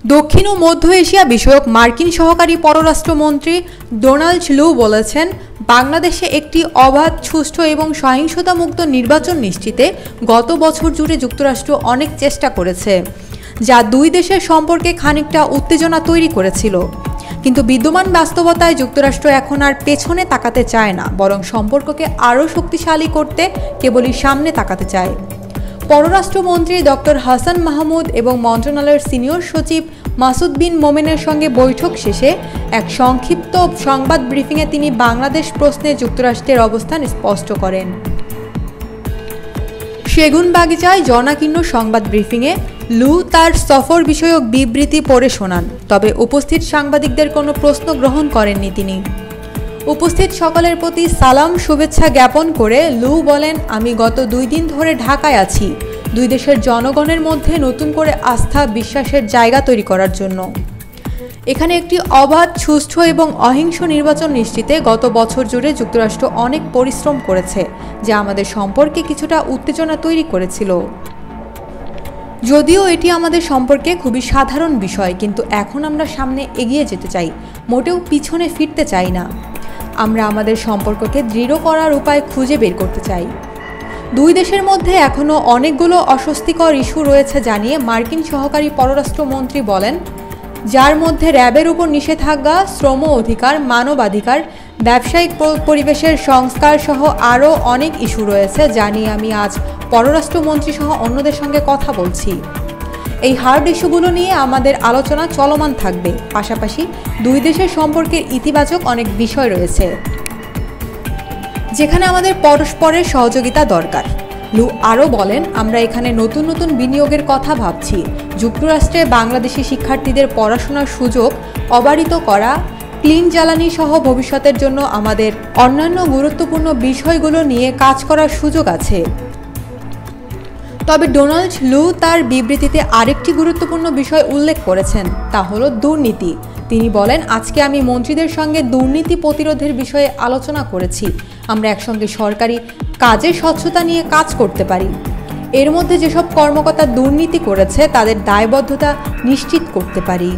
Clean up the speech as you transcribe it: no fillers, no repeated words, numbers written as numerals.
দক্ষিণ ও মধ্য এশিয়া বিষয়ক মার্কিন সহকারী পররাষ্ট্রমন্ত্রী ডোনাল্ড লু বলেছেন, বাংলাদেশে একটি অবাধ, সুষ্ঠু এবং সহিংসতামুক্ত নির্বাচন নিশ্চিতে গত বছর জুড়ে যুক্তরাষ্ট্র অনেক চেষ্টা করেছে, যা দুই দেশের সম্পর্কে খানিকটা উত্তেজনা তৈরি করেছিল। কিন্তু বিদ্যমান বাস্তবতায় যুক্তরাষ্ট্র এখন আর পেছনে তাকাতে চায় না, বরং সম্পর্ককে আরও শক্তিশালী করতে কেবলই সামনে তাকাতে চায়। পররাষ্ট্রমন্ত্রী ডক্টর হাসান মাহমুদ এবং মন্ত্রণালয়ের সিনিয়র সচিব মাসুদ বিন মোমেনের সঙ্গে বৈঠক শেষে এক সংক্ষিপ্ত সংবাদ ব্রিফিংয়ে তিনি বাংলাদেশ প্রশ্নে যুক্তরাষ্ট্রের অবস্থান স্পষ্ট করেন। সেগুনবাগিচায় জনাকীর্ণ সংবাদ ব্রিফিংয়ে লু তার সফর বিষয়ক বিবৃতি পড়ে শোনান, তবে উপস্থিত সাংবাদিকদের কোনো প্রশ্ন গ্রহণ করেননি তিনি। উপস্থিত সকলের প্রতি সালাম শুভেচ্ছা জ্ঞাপন করে লু বলেন, আমি গত 2 দিন ধরে ঢাকায় আছি দুই দেশের জনগণের মধ্যে নতুন করে আস্থা বিশ্বাসের জায়গা তৈরি করার জন্য। এখানে একটি অবাধ, সুষ্ঠু এবং অহিংস নির্বাচন নিশ্চিতে গত বছর জুড়ে যুক্তরাষ্ট্র অনেক পরিশ্রম করেছে, যা আমাদের সম্পর্কে কিছুটা উত্তেজনা তৈরি করেছিল। যদিও এটি আমাদের সম্পর্কে খুবই সাধারণ বিষয়, কিন্তু এখন আমরা সামনে এগিয়ে যেতে চাই, মোটেও পিছনে ফিরতে চাই না। আমরা আমাদের সম্পর্ককে দৃঢ় করার উপায় খুঁজে বের করতে চাই। দুই দেশের মধ্যে এখনও অনেকগুলো অস্বস্তিকর ইস্যু রয়েছে জানিয়ে মার্কিন সহকারী পররাষ্ট্রমন্ত্রী বলেন, যার মধ্যে র্যাবের উপর নিষেধাজ্ঞা, শ্রম অধিকার, মানবাধিকার, ব্যবসায়িক পরিবেশের সংস্কার সহ আরও অনেক ইস্যু রয়েছে, যা নিয়ে আমি আজ পররাষ্ট্রমন্ত্রী সহ অন্যদের সঙ্গে কথা বলছি। এই হার্ড ইস্যুগুলো নিয়ে আমাদের আলোচনা চলমান থাকবে। পাশাপাশি দুই দেশের সম্পর্কের ইতিবাচক অনেক বিষয় রয়েছে, যেখানে আমাদের পরস্পরের সহযোগিতা দরকার। লু আরও বলেন, আমরা এখানে নতুন নতুন বিনিয়োগের কথা ভাবছি। যুক্তরাষ্ট্রে বাংলাদেশি শিক্ষার্থীদের পড়াশোনার সুযোগ অবারিত করা, ক্লিন জ্বালানি সহ ভবিষ্যতের জন্য আমাদের অন্যান্য গুরুত্বপূর্ণ বিষয়গুলো নিয়ে কাজ করার সুযোগ আছে। তবে ডোনাল্ড লু তার বিবৃতিতে আরেকটি গুরুত্বপূর্ণ বিষয় উল্লেখ করেছেন, তা হলো দুর্নীতি। তিনি বলেন, আজকে আমি মন্ত্রীদের সঙ্গে দুর্নীতি প্রতিরোধের বিষয়ে আলোচনা করেছি। আমরা একসঙ্গে সরকারি কাজের স্বচ্ছতা নিয়ে কাজ করতে পারি। এর মধ্যে যেসব কর্মকর্তা দুর্নীতি করেছে তাদের দায়বদ্ধতা নিশ্চিত করতে পারি।